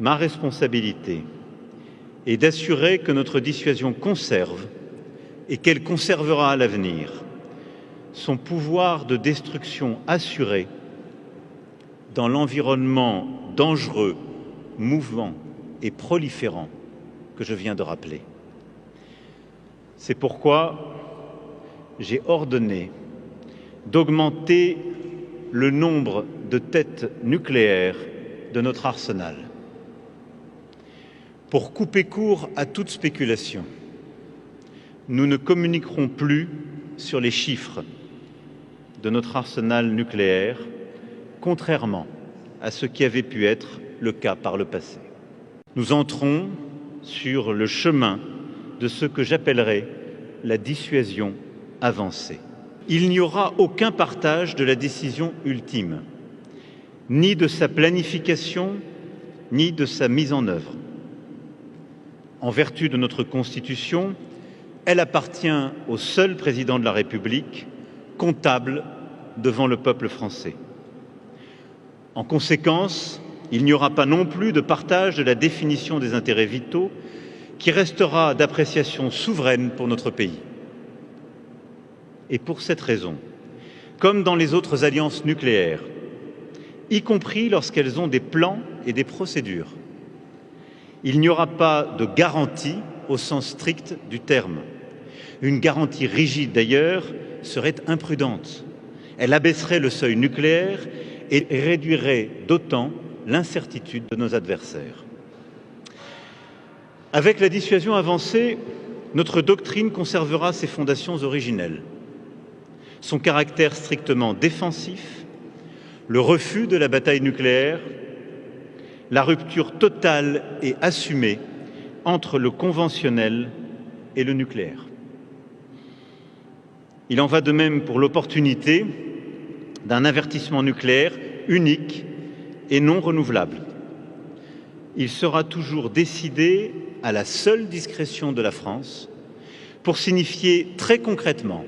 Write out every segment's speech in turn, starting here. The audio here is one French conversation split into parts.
Ma responsabilité est d'assurer que notre dissuasion conserve, et qu'elle conservera à l'avenir, son pouvoir de destruction assuré dans l'environnement dangereux, mouvant et proliférant que je viens de rappeler. C'est pourquoi j'ai ordonné d'augmenter le nombre de têtes nucléaires de notre arsenal. Pour couper court à toute spéculation, nous ne communiquerons plus sur les chiffres de notre arsenal nucléaire, contrairement à ce qui avait pu être le cas par le passé. Nous entrons sur le chemin de ce que j'appellerai la dissuasion avancée. Il n'y aura aucun partage de la décision ultime, ni de sa planification, ni de sa mise en œuvre. En vertu de notre Constitution, elle appartient au seul président de la République, comptable devant le peuple français. En conséquence, il n'y aura pas non plus de partage de la définition des intérêts vitaux qui restera d'appréciation souveraine pour notre pays. Et pour cette raison, comme dans les autres alliances nucléaires, y compris lorsqu'elles ont des plans et des procédures, il n'y aura pas de garantie au sens strict du terme. Une garantie rigide, d'ailleurs, serait imprudente. Elle abaisserait le seuil nucléaire et réduirait d'autant l'incertitude de nos adversaires. Avec la dissuasion avancée, notre doctrine conservera ses fondations originelles, son caractère strictement défensif, le refus de la bataille nucléaire, la rupture totale et assumée entre le conventionnel et le nucléaire. Il en va de même pour l'opportunité d'un avertissement nucléaire unique et non renouvelable. Il sera toujours décidé à la seule discrétion de la France pour signifier très concrètement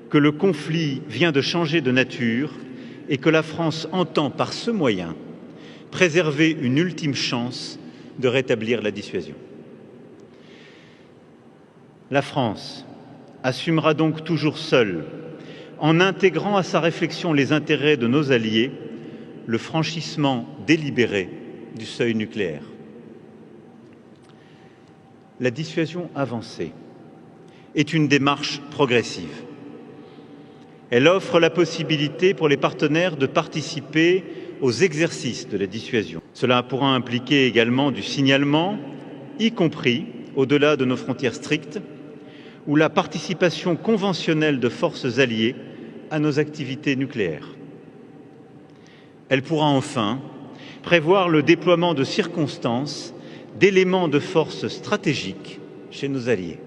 que le conflit vient de changer de nature et que la France entend par ce moyen préserver une ultime chance de rétablir la dissuasion. La France assumera donc toujours seule, en intégrant à sa réflexion les intérêts de nos alliés, le franchissement délibéré du seuil nucléaire. La dissuasion avancée est une démarche progressive. Elle offre la possibilité pour les partenaires de participer aux exercices de la dissuasion. Cela pourra impliquer également du signalement, y compris au-delà de nos frontières strictes, ou la participation conventionnelle de forces alliées à nos activités nucléaires. Elle pourra enfin prévoir le déploiement de circonstances, d'éléments de force stratégiques chez nos alliés.